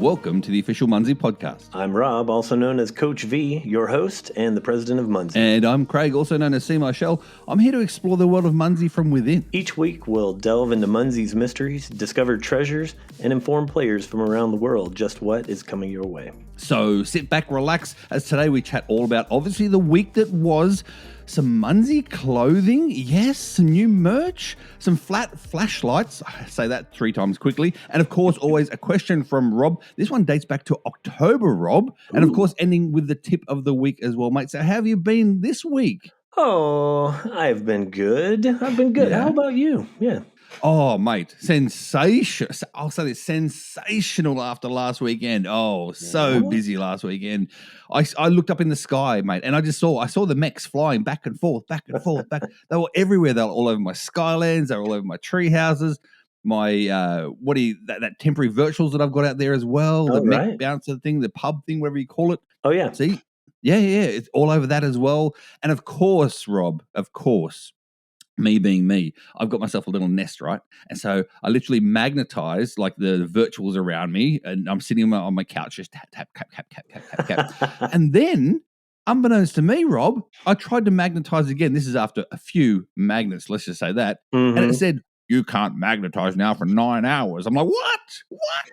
Welcome to the official Munzee podcast. I'm Rob, also known as Coach V, your host and the president of Munzee. And I'm Craig, also known as Michell. I'm here to explore the world of Munzee from within. Each week, we'll delve into Munzee's mysteries, discover treasures, and inform players from around the world just what is coming your way. So sit back, relax, as today we chat all about, obviously, the week that was. Some Munzee clothing, yes, some new merch, some flat flashlights, I say that 3 times quickly, and of course, always a question from Rob. This one dates back to October, Rob, and of course, ending with the tip of the week as well, mate. So how have you been this week? Oh, I've been good. Yeah. How about you? Yeah. Oh, mate, sensational. I'll say this, sensational after last weekend. Oh, so busy last weekend. I looked up in the sky, mate, and I saw the mechs flying back and forth. They were everywhere. They were all over my Skylands. They were all over my tree houses. My, that temporary virtuals that I've got out there as well. The mech bouncer thing, the pub thing, whatever you call it. Oh, yeah. See? Yeah. It's all over that as well. And of course, Rob, me being me, I've got myself a little nest, right? And so I literally magnetized like the virtuals around me, and I'm sitting on my couch, just tap. And then, unbeknownst to me, Rob, I tried to magnetize again. This is after a few magnets, let's just say that. Mm-hmm. And it said, you can't magnetize now for 9 hours. I'm like, what?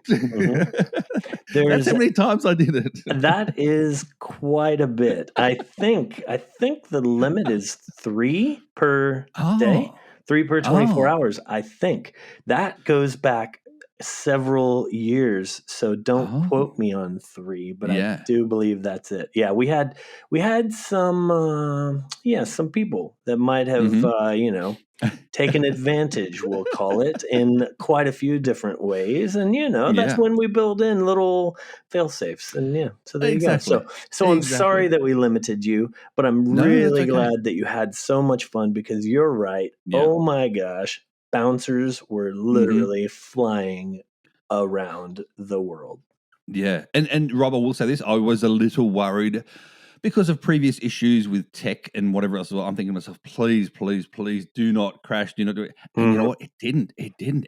Mm-hmm. That's how many times I did it. That is quite a bit. I think the limit is 3 per day, 3 per 24 hours. I think that goes back several years, so don't quote me on 3, but I do believe that's it. Yeah, we had some some people that might have taken advantage, we'll call it, in quite a few different ways, and that's when we build in little fail safes, and so there you go. So I'm sorry that we limited you, but I'm really glad that you had so much fun, because you're right. Oh my gosh, bouncers were literally flying around the world. Yeah. And Rob, I will say this, I was a little worried because of previous issues with tech and whatever else. I'm thinking to myself, please do not crash, do not do it. And you know what? It didn't.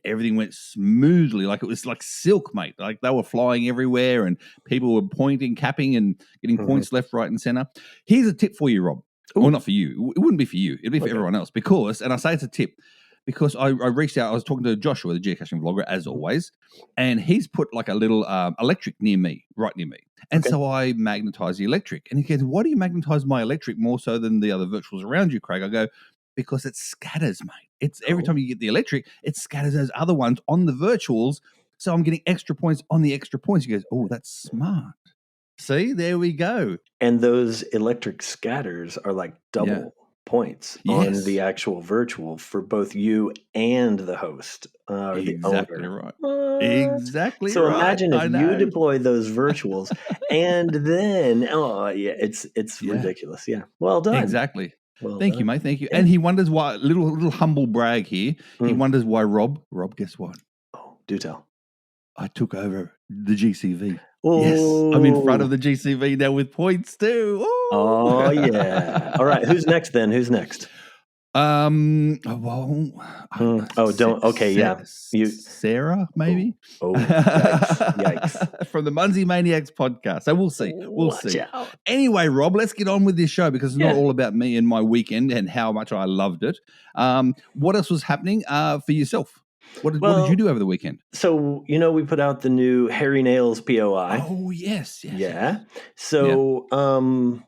Everything went smoothly. Like it was like silk, mate. Like they were flying everywhere and people were pointing, capping and getting points left, right and center. Here's a tip for you, Rob. Ooh. Well, not for you. It wouldn't be for you. It'd be for everyone else. Because, and I say it's a tip, because I reached out, I was talking to Joshua, the geocaching vlogger, as always, and he's put like a little electric right near me. And so I magnetize the electric. And he goes, why do you magnetize my electric more so than the other virtuals around you, Craig? I go, because it scatters, mate. It's every time you get the electric, it scatters those other ones on the virtuals. So I'm getting extra points on the extra points. He goes, oh, that's smart. See, there we go. And those electric scatters are like double points on the actual virtual for both you and the host, the owner. Right. Exactly. So imagine if you deploy those virtuals, and then it's ridiculous. Yeah. Well done. Exactly. Thank you, mate. Thank you. Yeah. And he wonders why. Little humble brag here. He wonders why Rob. Guess what? Oh, do tell. I took over the GCV. Oh. Yes, I'm in front of the GCV now with points too. Ooh. Oh yeah! All right, who's next then? Who's next? Well, Sarah, maybe. Oh, yikes! From the Munzee Maniacs podcast. So we'll see. Watch out. Anyway, Rob, let's get on with this show, because it's not all about me and my weekend and how much I loved it. What else was happening for yourself? What did you do over the weekend? So, we put out the new Hairy Nails POI. Oh, yes. Yeah. So,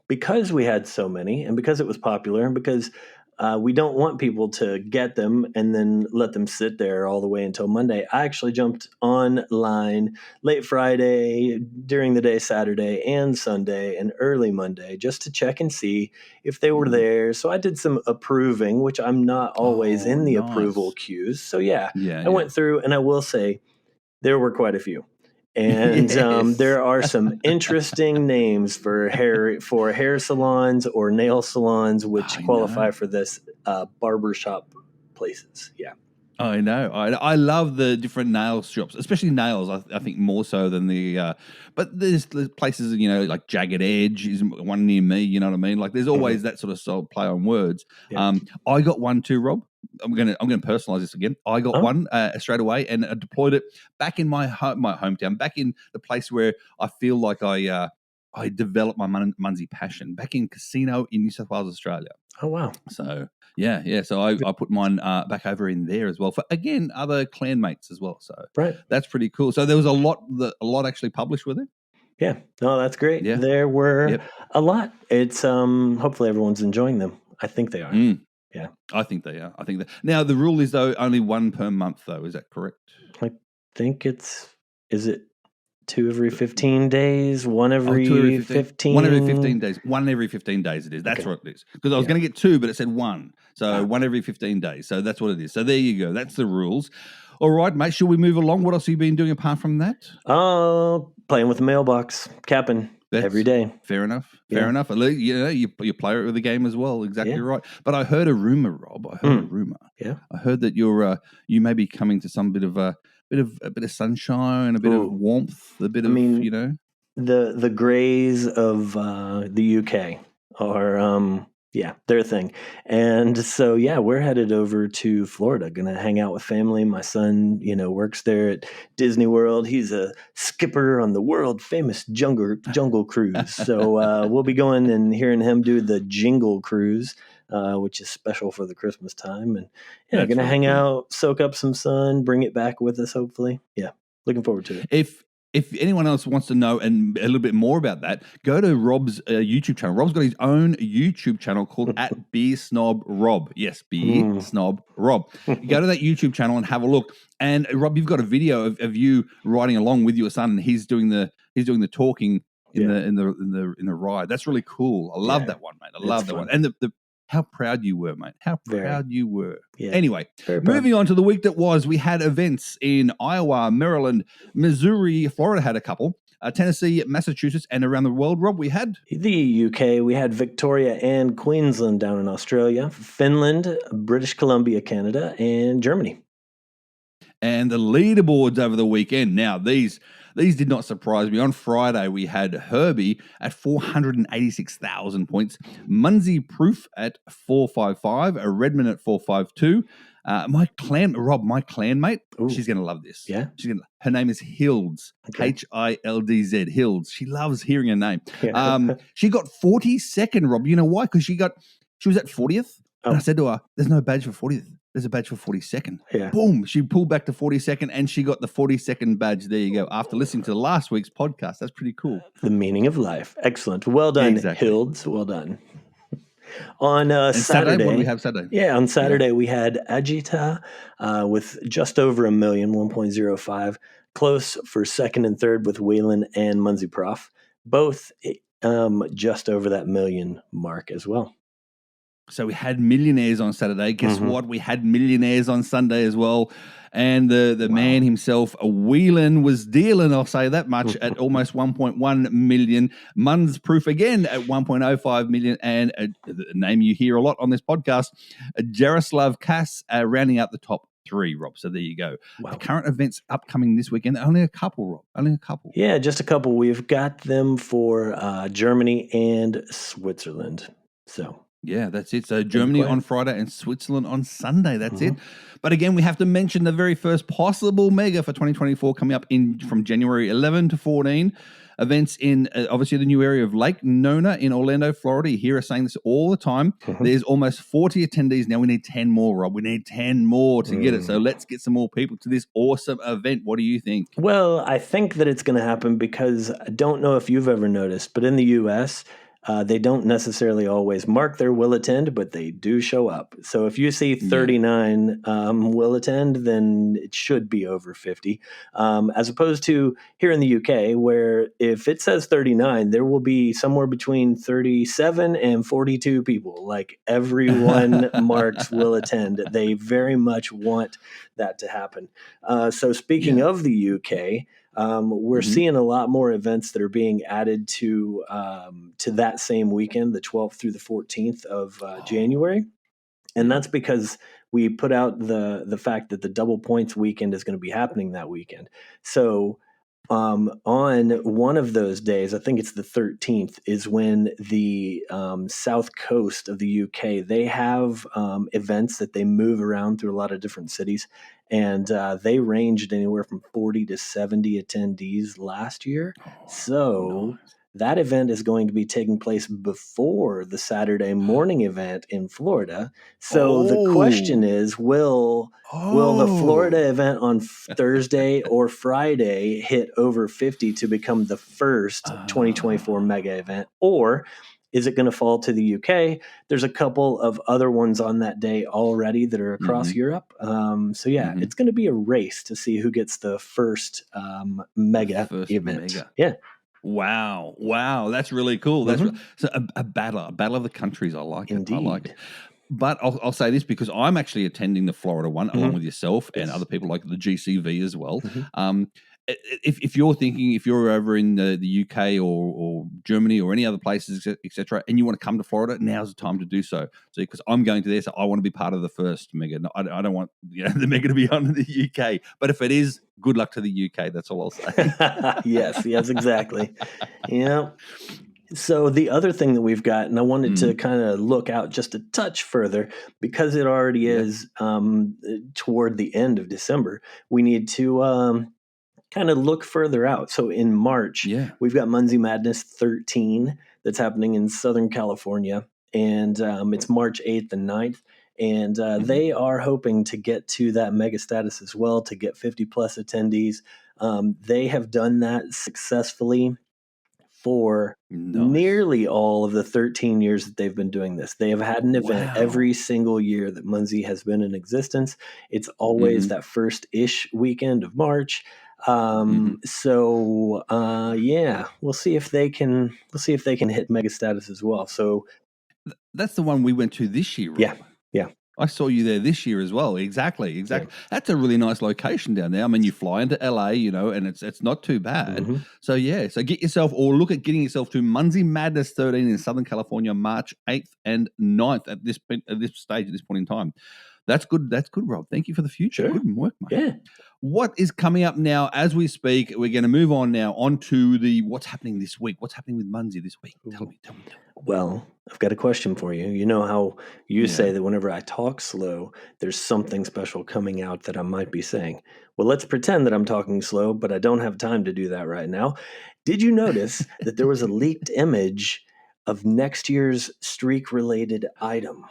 because we had so many, and because it was popular, and because we don't want people to get them and then let them sit there all the way until Monday, I actually jumped online late Friday, during the day Saturday and Sunday, and early Monday, just to check and see if they were there. So I did some approving, which I'm not always in the approval queues. So I went through, and I will say there were quite a few. And there are some interesting names for hair salons or nail salons, which qualify for this barbershop places. Yeah. I know. I love the different nail shops, especially nails. I think more so than the. But there's places, like Jagged Edge is one near me. You know what I mean? Like there's always that sort of play on words. Yeah. I got one too, Rob. I'm gonna personalize this again. I got one straight away, and I deployed it back in my hometown, back in the place where I feel like I developed my Munzee passion, back in Casino in New South Wales, Australia. Oh wow! So yeah. So I put mine back over in there as well for again other clan mates as well. So that's pretty cool. So there was a lot actually published with it. Yeah, no, that's great. Yeah. There were a lot. It's hopefully everyone's enjoying them. I think they are. Yeah, I think they are. Now the rule is though only one per month though. Is that correct? I think is it 2 every 15 days, 1 every 15? 1 every 15 days. 1 every 15 days it is. That's what it is. Because I was going to get 2, but it said 1. So 1 every 15 days. So that's what it is. So there you go. That's the rules. All right, mate. Should we move along? What else have you been doing apart from that? Playing with the mailbox, capping every day. Fair enough. Fair enough. At least, you play it with the game as well. Exactly right. But I heard a rumor, Rob. Yeah. I heard that you may be coming to some bit of a bit of sunshine, a bit of warmth, a bit of the greys of the UK are their thing. And so we're headed over to Florida, gonna hang out with family. My son works there at Disney World. He's a skipper on the world famous jungle cruise. So we'll be going and hearing him do the Jingle Cruise, which is special for the Christmas time. And gonna hang out, soak up some sun, bring it back with us hopefully. Looking forward to it. If anyone else wants to know and a little bit more about that, go to Rob's YouTube channel. Rob's got his own YouTube channel called @BeerSnobRob. Yes, BeerSnobRob. Go to that YouTube channel and have a look. And Rob, you've got a video of you riding along with your son, and he's doing the talking in the ride. That's really cool. I love that one, mate. I love that one. And the how proud you were, mate. How proud you were. Yeah, anyway, moving on to the week that was, we had events in Iowa, Maryland, Missouri, Florida had a couple, Tennessee, Massachusetts, and around the world. Rob, we had? The UK, we had Victoria and Queensland down in Australia, Finland, British Columbia, Canada, and Germany. And the leaderboards over the weekend. Now, these did not surprise me. On Friday, we had Herbie at 486,000 points, Munzee Proof at 455, Redmond at 452. My clanmate, she's going to love this. Yeah. Her name is Hildz, Hildz, Hildz. She loves hearing her name. She got 42nd, Rob. You know why? Because she was at 40th. And I said to her, there's no badge for 40th. There's a badge for 42nd. Yeah. Boom. She pulled back to 42nd and she got the 42nd badge. There you go. After listening to last week's podcast. That's pretty cool. The meaning of life. Excellent. Well done, Hildz. Well done. On Saturday. What do we have Saturday? Yeah, on Saturday we had Agita with just over 1 million, 1.05. Close for second and third with Whalen and Munzee Prof. Both just over that million mark as well. So we had millionaires on Saturday. Guess what? We had millionaires on Sunday as well. And the man himself, Whelan, was dealing, I'll say that much, at almost 1.1 million. Munzee Proof again at 1.05 million. And a name you hear a lot on this podcast, Jaroslav Kass, rounding out the top 3, Rob. So there you go. Wow. The current events upcoming this weekend, only a couple, Rob. Only a couple. Yeah, just a couple. We've got them for Germany and Switzerland. So... yeah, that's it. So Germany on Friday and Switzerland on Sunday. That's it. But again, we have to mention the very first possible mega for 2024 coming up from January 11 to 14. Events in obviously the new area of Lake Nona in Orlando, Florida. You hear us saying this all the time. There's almost 40 attendees. Now we need 10 more, Rob. We need 10 more to get it. So let's get some more people to this awesome event. What do you think? Well, I think that it's going to happen because I don't know if you've ever noticed, but in the U.S., they don't necessarily always mark their will attend, but they do show up. So if you see 39 will attend, then it should be over 50. As opposed to here in the UK, where if it says 39, there will be somewhere between 37 and 42 people. Like everyone marks will attend. They very much want that to happen. So speaking of the UK, we're seeing a lot more events that are being added to that same weekend, the 12th through the 14th of January. And that's because we put out the fact that the double points weekend is going to be happening that weekend. So on one of those days, I think it's the 13th, is when the south coast of the UK, they have events that they move around through a lot of different cities. And they ranged anywhere from 40 to 70 attendees last year. So nice. that event is going to be taking place before the Saturday morning event in Florida. So the question is, will the Florida event on Thursday or Friday hit over 50 to become the first 2024 mega event? Or is it going to fall to the UK? There's a couple of other ones on that day already that are across Europe. So yeah, it's going to be a race to see who gets the first mega event. Yeah. Wow. That's really cool. That's so a battle of the countries. I like it. I like it. But I'll say this because I'm actually attending the Florida one along with yourself and other people like the GCV as well. If you're thinking, if you're over in the UK or Germany or any other places, etc., and you want to come to Florida, now's the time to do so. So because I'm going to there, so I want to be part of the first mega. I don't want the mega to be on the UK. But if it is, good luck to the UK. That's all I'll say. Yes, exactly. Yeah. So the other thing that we've got, and I wanted to kind of look out just a touch further because it already is toward the end of December, we need to kind of look further out. So in March, we've got MSY Madness 13 that's happening in Southern California, and it's March 8th and 9th. And they are hoping to get to that mega status as well, to get 50 plus attendees. They have done that successfully for nearly all of the 13 years that they've been doing this. They have had an event every single year that Munzee has been in existence. It's always that first-ish weekend of March. So yeah, we'll see if they can hit mega status as well. So that's the one we went to this year, Rob. Yeah. I saw you there this year as well. Exactly. Yeah. That's a really nice location down there. I mean, you fly into LA, and it's not too bad. So yeah, so get yourself or look at getting yourself to MSY Madness 13 in Southern California, March 8th and 9th at this stage, at this point in time. That's good. That's good, Rob. Thank you for the future. Sure. Good work, mate. Yeah. What is coming up now as we speak? We're going to move on now onto what's happening this week. What's happening with Munzee this week? Tell me. Well, I've got a question for you. You know how you say that whenever I talk slow, there's something special coming out that I might be saying. Well, let's pretend that I'm talking slow, but I don't have time to do that right now. Did you notice that there was a leaked image of next year's streak-related item?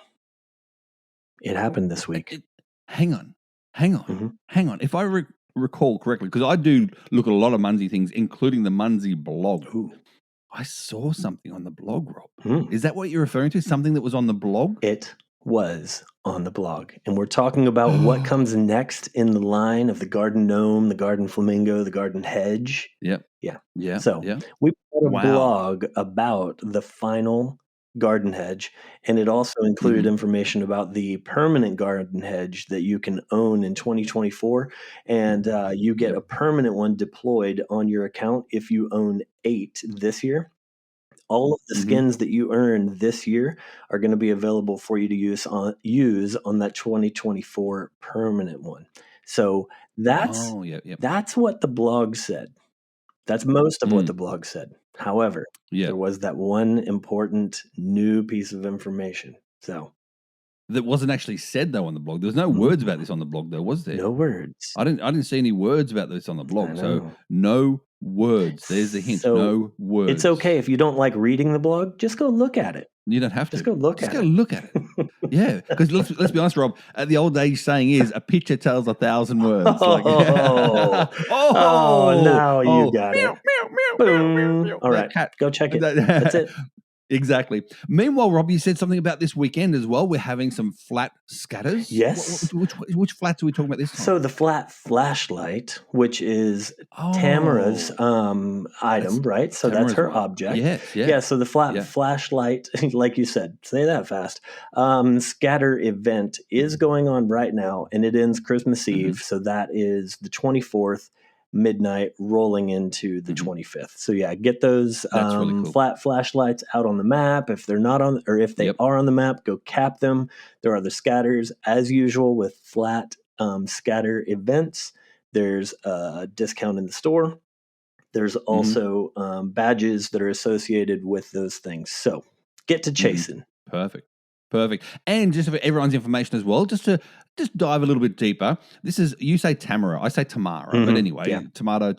It happened this week. Hang on. If I recall correctly, because I do look at a lot of Munzee things, including the Munzee blog. Ooh. I saw something on the blog, Rob. Is that what you're referring to? Something that was on the blog? It was on the blog. And we're talking about what comes next in the line of the garden gnome, the garden flamingo, the garden hedge. Yep. Yeah. So we put a blog about the final garden hedge, and it also included information about the permanent garden hedge that you can own in 2024, and you get a permanent one deployed on your account if you own 8 this year. All of the skins that you earn this year are going to be available for you to use on that 2024 permanent one. So that's what the blog said. That's most of what the blog said. However, there was that one important new piece of information. So that wasn't actually said though on the blog. There was no words about this on the blog though, was there? No words. I didn't see any words about this on the blog. So no words. There's the hint. So no words. It's okay if you don't like reading the blog. Just go look at it. You don't have to. Just go look at it. Just go look at it. Yeah, because let's be honest, Rob. The old age saying is, "A picture tells 1,000 words." Now you got it. Boom. All right, go check it. That's it. Exactly. Meanwhile, Rob, you said something about this weekend as well. We're having some flat scatters. Yes. Which flats are we talking about this time? So the flat flashlight, which is Tamara's item, right? So that's her object. Yeah. So the flat flashlight, like you said, say that fast. Scatter event is going on right now, and it ends Christmas Eve. So that is the 24th. Midnight rolling into the 25th. So yeah, get those really cool. Flat flashlights out on the map. If they're not on, or if they are on the map, go cap them. There are the scatters as usual with flat scatter events. There's a discount in the store. there's also badges that are associated with those things. So get to chasing. Perfect. And just for everyone's information as well, just dive a little bit deeper. This is, you say Tamara, I say Tamara, but anyway, tomato.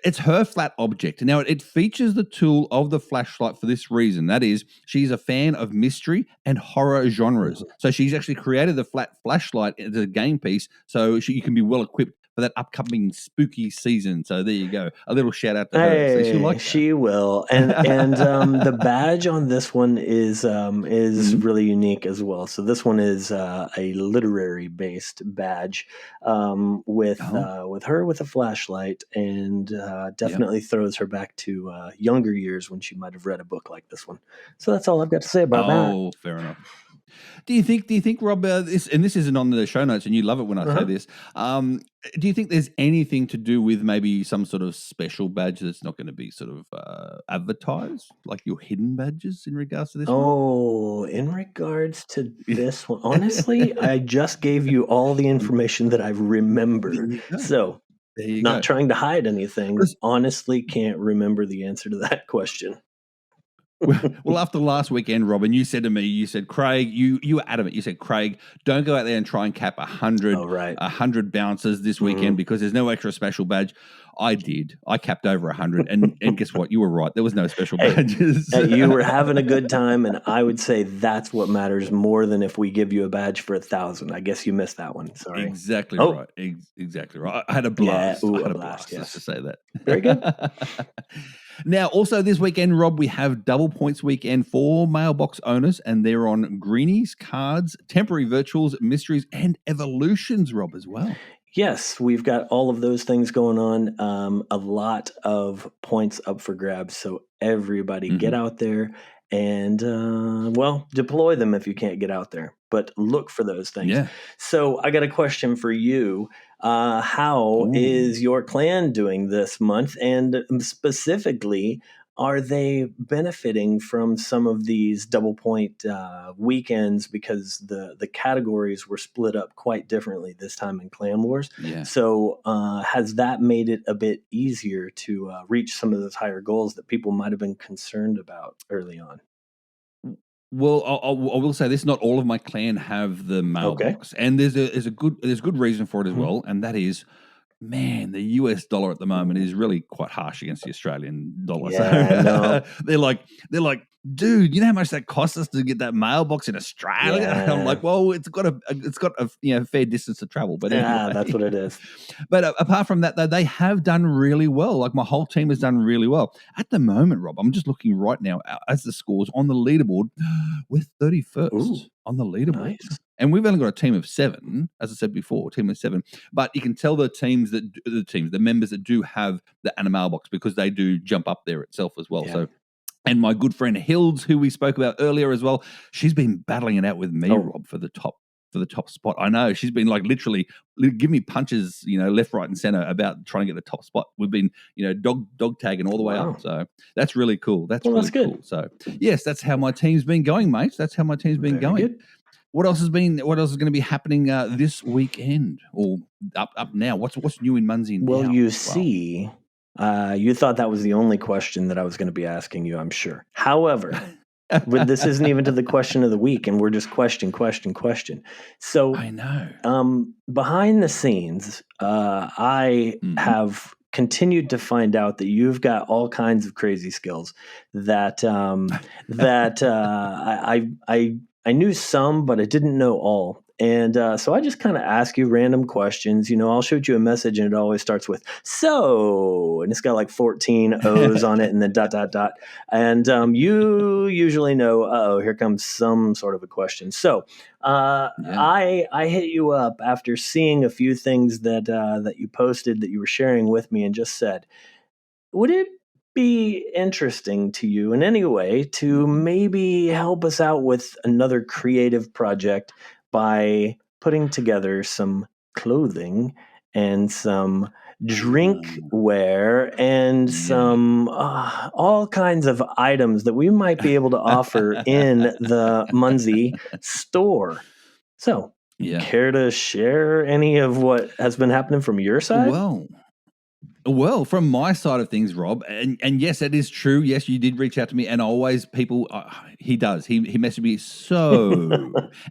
It's her flat object. Now, it features the tool of the flashlight for this reason. That is, she's a fan of mystery and horror genres. So she's actually created the flat flashlight as a game piece so you can be well equipped for that upcoming spooky season. So there you go. A little shout out to her. So she'll like that. She will. And the badge on this one is really unique as well. So this one is a literary based badge with her with a flashlight, and definitely throws her back to younger years when she might have read a book like this one. So that's all I've got to say about that. Oh, fair enough. Do you think, Rob, this isn't on the show notes, and you love it when I say this. Do you think there's anything to do with maybe some sort of special badge that's not going to be sort of advertised, like your hidden badges in regards to this? In regards to this one, honestly, I just gave you all the information that I remember. So, not trying to hide anything. Honestly, can't remember the answer to that question. Well, after last weekend, Robin, you said to me, Craig, you were adamant. You said, Craig, don't go out there and try and cap 100 bounces this weekend because there's no extra special badge. I did. I capped over 100, and guess what? You were right. There was no special badges. You were having a good time, and I would say that's what matters more than if we give you a badge for 1,000. I guess you missed that one. Sorry. Exactly right. Exactly right. I had a blast. I had a blast. Yes. Just to say that. Very good. Now, also this weekend, Rob, we have double points weekend for Mailbox owners, and they're on greenies, cards, temporary virtuals, mysteries, and evolutions, Rob, as well. Yes, we've got all of those things going on. A lot of points up for grabs. So everybody get out there and, deploy them if you can't get out there. But look for those things. Yeah. So I got a question for you. How is your clan doing this month? And specifically, are they benefiting from some of these double point weekends because the categories were split up quite differently this time in Clan Wars? Yeah. So has that made it a bit easier to reach some of those higher goals that people might have been concerned about early on? Well, I will say this: not all of my clan have the mailbox, and there's a good reason for it as well, and that is, man, the US dollar at the moment is really quite harsh against the Australian dollar. Yeah, so they're like, dude, you know how much that costs us to get that mailbox in Australia? Yeah. I'm like, well, it's got a fair distance to travel, but anyway. That's what it is. But apart from that, though, they have done really well. Like my whole team has done really well at the moment. Rob, I'm just looking right now as the scores on the leaderboard. We're 31st on the leaderboard. Nice. And we've only got a team of 7, as I said before, a team of 7. But you can tell the members that do have the mailbox because they do jump up there itself as well. Yeah. So, and my good friend Hills, who we spoke about earlier as well, she's been battling it out with me, Rob, for the top spot. I know she's been like literally giving me punches, left, right, and center about trying to get the top spot. We've been, dog tagging all the way up. So that's really cool. That's really cool. So yes, that's how my team's been going, mate. That's how my team's been going. Good. What else is going to be happening this weekend or up now? What's new in Munzee now? Well, see, you thought that was the only question that I was going to be asking you, I'm sure. However, this isn't even to the question of the week, and we're just question. So I know. Behind the scenes, I have continued to find out that you've got all kinds of crazy skills that I knew some, but I didn't know all. And so I just kind of ask you random questions. I'll shoot you a message and it always starts with, so, and it's got like 14 O's on it and then ... And you usually know, here comes some sort of a question. So I hit you up after seeing a few things that you posted that you were sharing with me and just said, would it be interesting to you in any way to maybe help us out with another creative project by putting together some clothing and some drinkware and some all kinds of items that we might be able to offer in the Munzee store? So, care to share any of what has been happening from your side? Well, Well, from my side of things, Rob, and yes, that is true. Yes, you did reach out to me, and always people. He does. He messaged me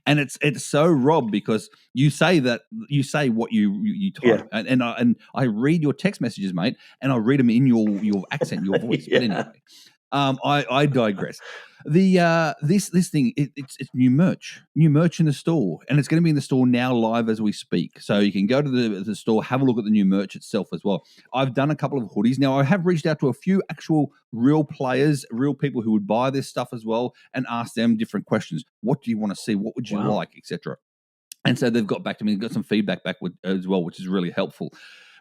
and it's so, Rob, because you say what you type, Yeah. and I read your text messages, mate, and I read them in your accent, your voice. Yeah. But anyway, I digress. This thing, it's new merch in the store, and it's going to be in the store now live as we speak. So you can go to the store, have a look at the new merch itself as well. I've done a couple of hoodies. Now I have reached out to a few actual real players, real people who would buy this stuff as well, and asked them different questions. What do you want to see? What would you like, etc. And so they've got back to me and got some feedback back as well, which is really helpful.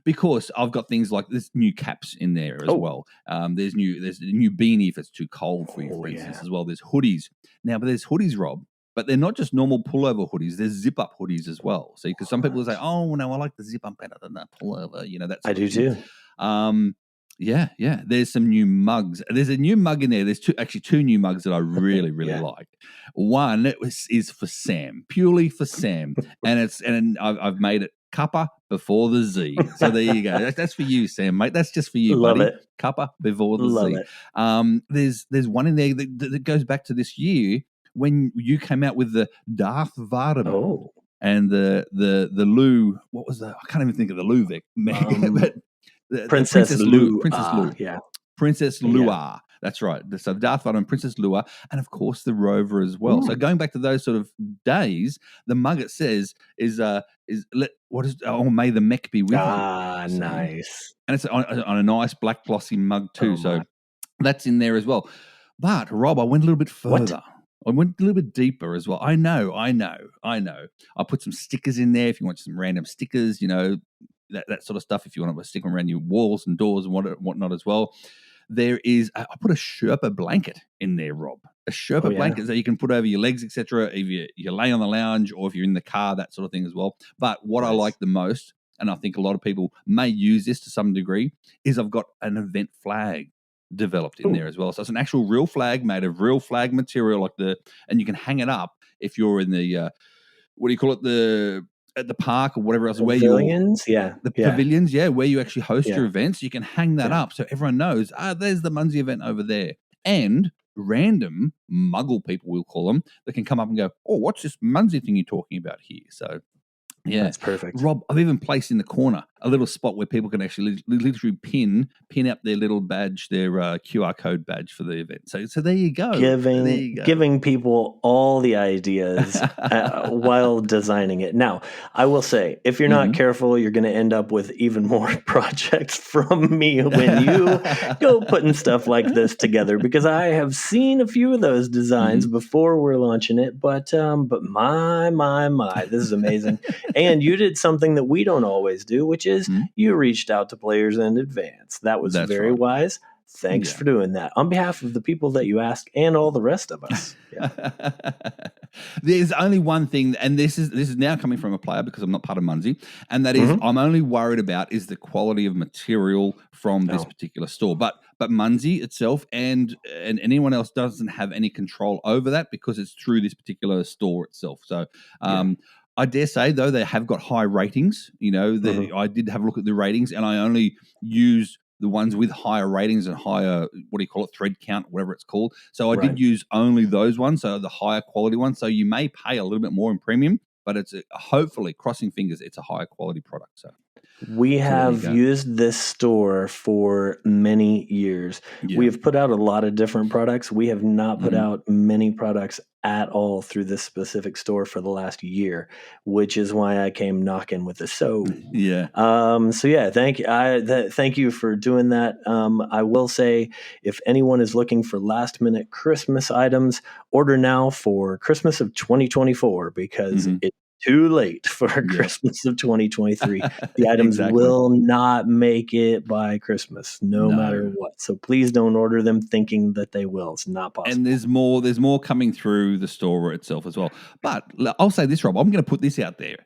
Because I've got things like there's new caps in there as well. There's a new beanie if it's too cold for you, for instance, as well. There's hoodies now, but there's hoodies, Rob. But they're not just normal pullover hoodies. There's zip up hoodies as well. So because some people will say, "Oh no, I like the zip up better than the pullover." That sort I do of thing. too. Yeah. There's some new mugs. There's a new mug in there. There's two new mugs that I really like. One is for Sam, purely for Sam, and I've made it Kappa before the Z. So there you go. That's for you, Sam, mate. That's just for you, Love buddy. it. Kappa before the Love Z. it. There's one in there that goes back to this year when you came out with the Darth Vardeman and the Lou. What was that? I can't even think of the Lou Vic, but Princess Lou. Princess Lua. That's right. So the Darth Vader and Princess Lua, and of course the Rover as well. So going back to those sort of days, the mug it says is may the mech be with you. Nice. And it's on a nice black glossy mug too. So that's in there as well. But Rob, I went a little bit further. I went a little bit deeper as well. I know. I put some stickers in there if you want some random stickers, that sort of stuff. If you want to stick them around your walls and doors and whatnot as well. There is, I put a Sherpa blanket in there, Rob. A Sherpa blanket that you can put over your legs, etc. If you lay on the lounge or if you're in the car, that sort of thing as well. But what I like the most, and I think a lot of people may use this to some degree, is I've got an event flag developed in there as well. So it's an actual real flag made of real flag material, and you can hang it up if you're in the what do you call it, at the park or whatever else, pavilions, pavilions, where you actually host your events. You can hang that up so everyone knows, there's the Munzee event over there. And random muggle people, we'll call them, that can come up and go, oh, what's this Munzee thing you're talking about here? So yeah, that's perfect. Rob, I've even placed in the corner a little spot where people can actually literally pin up their little badge, their QR code badge for the event. So there you go. Giving people all the ideas while designing it. Now, I will say, if you're not careful, you're going to end up with even more projects from me when you go putting stuff like this together, because I have seen a few of those designs before we're launching it. But my, this is amazing. And you did something that we don't always do, which is you reached out to players in advance. That was very wise. Thanks for doing that on behalf of the people that you asked and all the rest of us. There's only one thing, and this is now coming from a player because I'm not part of Munzee, and that is I'm only worried about is the quality of material from this particular store. But Munzee itself and anyone else doesn't have any control over that because it's through this particular store itself. So I dare say, though, they have got high ratings. I did have a look at the ratings, and I only used the ones with higher ratings and higher, thread count, whatever it's called. So I did use only those ones, so the higher quality ones. So you may pay a little bit more in premium, but it's hopefully, crossing fingers, it's a higher quality product. So we have used this store for many years. We have put out a lot of different products. We have not put out many products at all through this specific store for the last year, which is why I came knocking with this. So thank you for doing that. I will say, if anyone is looking for last minute Christmas items, order now for Christmas of 2024 because it's too late for Christmas of 2023. The items will not make it by Christmas, no matter what. So please don't order them thinking that they will. It's not possible. And there's more coming through the store itself as well. But I'll say this, Rob, I'm going to put this out there.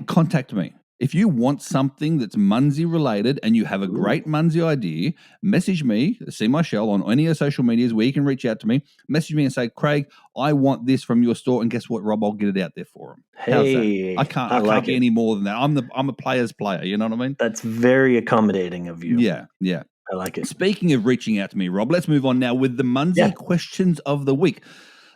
Contact me. If you want something that's Munzee related and you have a great Munzee idea, message me, see Michell on any of your social medias where you can reach out to me. Message me and say, Craig, I want this from your store, and guess what, Rob? I'll get it out there for him. Hey, I can't be any more than that. I'm a player's player. You know what I mean? That's very accommodating of you. Yeah. I like it. Speaking of reaching out to me, Rob, let's move on now with the Munzee questions of the week.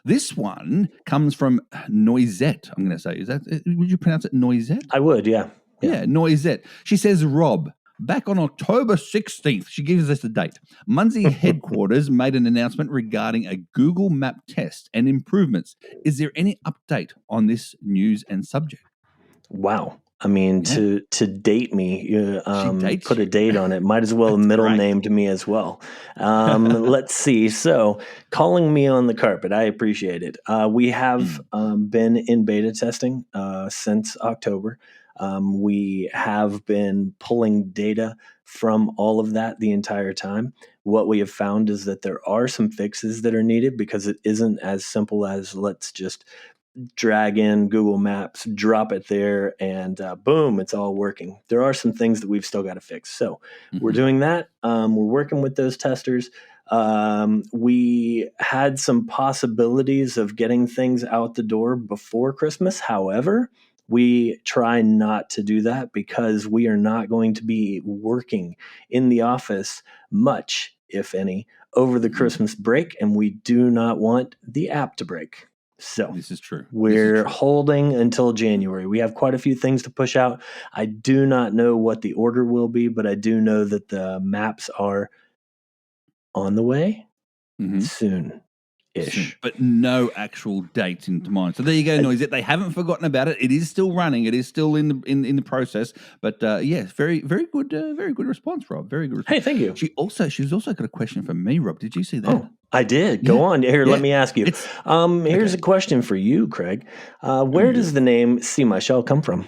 This one comes from Noisette. I'm going to say, would you pronounce it Noisette? I would, yeah. Yeah, Noisette. She says, Rob, back on October 16th, she gives us the date. Munzee headquarters made an announcement regarding a Google Map test and improvements. Is there any update on this news and subject? Wow. I mean, to date me, put a date on it. Might as well have middle named me as well. Let's see. So, calling me on the carpet, I appreciate it. We have been in beta testing since October. We have been pulling data from all of that the entire time. What we have found is that there are some fixes that are needed because it isn't as simple as let's just drag in Google Maps, drop it there, and boom, it's all working. There are some things that we've still got to fix. So we're doing that. We're working with those testers. We had some possibilities of getting things out the door before Christmas. However, we try not to do that because we are not going to be working in the office much, if any, over the Christmas break, and we do not want the app to break. So this is true. We're holding until January. We have quite a few things to push out. I do not know what the order will be, but I do know that the maps are on the way soon-ish. But no actual date into mind. So there you go, Noisette. They haven't forgotten about it. It is still running. It is still in the process. But yes, very good response, Rob. Very good response. Hey, thank you. She's also got a question for me, Rob. Did you see that? Oh, I did. Go on. Here, let me ask you. Here's a question for you, Craig. Where does the name See Michell come from?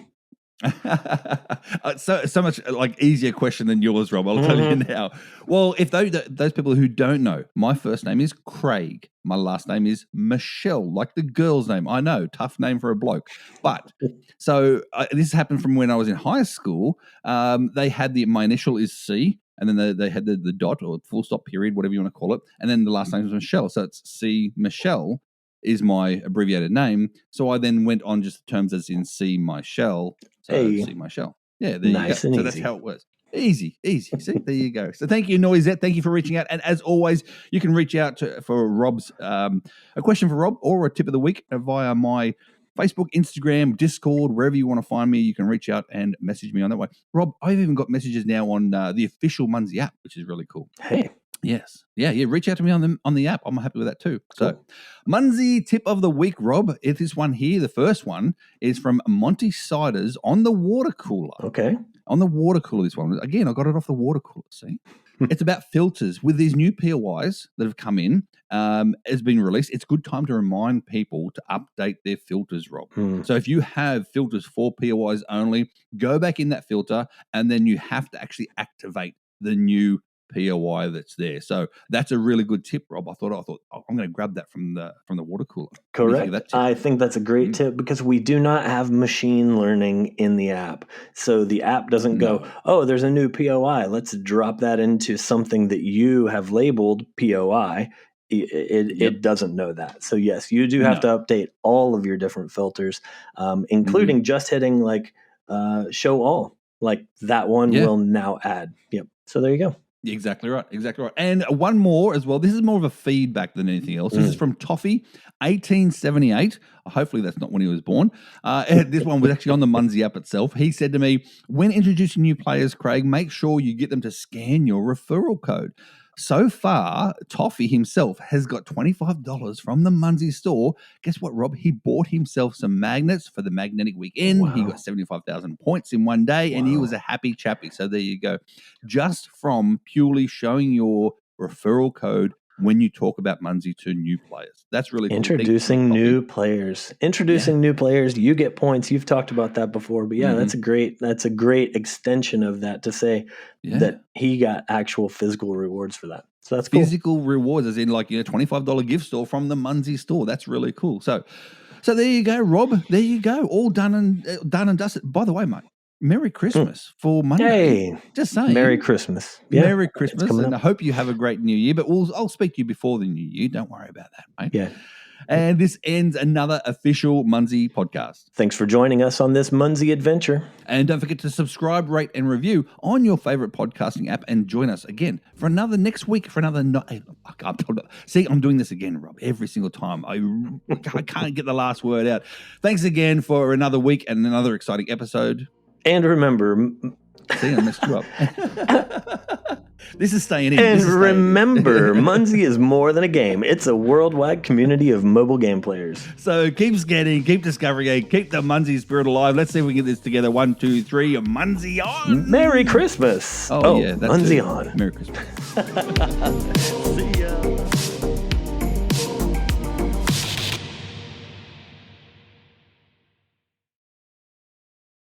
so much like easier question than yours, Rob. I'll tell you now. Well, if those people who don't know, my first name is Craig. My last name is Michell, like the girl's name. I know, tough name for a bloke. But so this happened from when I was in high school. They had my initial is C, and then they had the dot or full stop period, whatever you want to call it, and then the last name was Michell. So it's C Michell is my abbreviated name. So I then went on just terms as in C Michell. So C Michell. Yeah, there nice you go. And so easy. That's how it works. Easy. See, there you go. So thank you, Noisette. Thank you for reaching out. And as always, you can reach out for Rob's a question for Rob or a tip of the week via my Facebook, Instagram, Discord, wherever you want to find me. You can reach out and message me on that way. Rob, I've even got messages now on the official Munzee app, which is really cool. Hey. Yes. Yeah. Reach out to me on the app. I'm happy with that too. Cool. So, Munzee tip of the week, Rob. If this one here, the first one is from Monty Siders on the water cooler. Okay. On the water cooler, this one. Again, I got it off the water cooler, see? It's about filters. With these new POIs that have come in, has been released, it's a good time to remind people to update their filters, Rob. So if you have filters for POIs only, go back in that filter, and then you have to actually activate the new POI that's there. So that's a really good tip, Rob. I thought I'm going to grab that from the water cooler. Correct. I think that's a great tip because we do not have machine learning in the app. So the app doesn't go, oh, there's a new POI. Let's drop that into something that you have labeled POI. It doesn't know that. So yes, you do have to update all of your different filters, including just hitting like show all. Like that one will now add. Yep. So there you go. Exactly right. And one more as well. This is more of a feedback than anything else. This is from Toffee, 1878. Hopefully that's not when he was born. This one was actually on the Munzee app itself. He said to me, when introducing new players, Craig, make sure you get them to scan your referral code. So far, Toffee himself has got $25 from the Munzee store. Guess what, Rob? He bought himself some magnets for the magnetic weekend. Wow. He got 75,000 points in one day, and he was a happy chappy. So there you go. Just from purely showing your referral code when you talk about Munzee to new players. That's really cool. Introducing new players. New players, you get points. You've talked about that before, but that's a great extension of that to say that he got actual physical rewards for that. So that's cool. Physical rewards, as in like $25 gift store from the Munzee store. That's really cool. So there you go, Rob. There you go. All done and dusted. By the way, mate, Merry Christmas for Monday. Hey, just saying. Merry Christmas. Yeah, Merry Christmas. And I hope you have a great new year, but I'll speak to you before the new year. Don't worry about that, mate. Yeah. And this ends another official Munzee podcast. Thanks for joining us on this Munzee adventure. And don't forget to subscribe, rate, and review on your favorite podcasting app. And join us again for another next week for another. See, I'm doing this again, Rob, every single time. I can't get the last word out. Thanks again for another week and another exciting episode. And remember, see, I messed you up. This is staying in. And remember, Munzee is more than a game. It's a worldwide community of mobile game players. So keep scanning, keep discovering, keep the Munzee spirit alive. Let's see if we can get this together. 1, 2, 3, Munzee on. Merry Christmas. Oh yeah, that's Munzee on. Merry Christmas.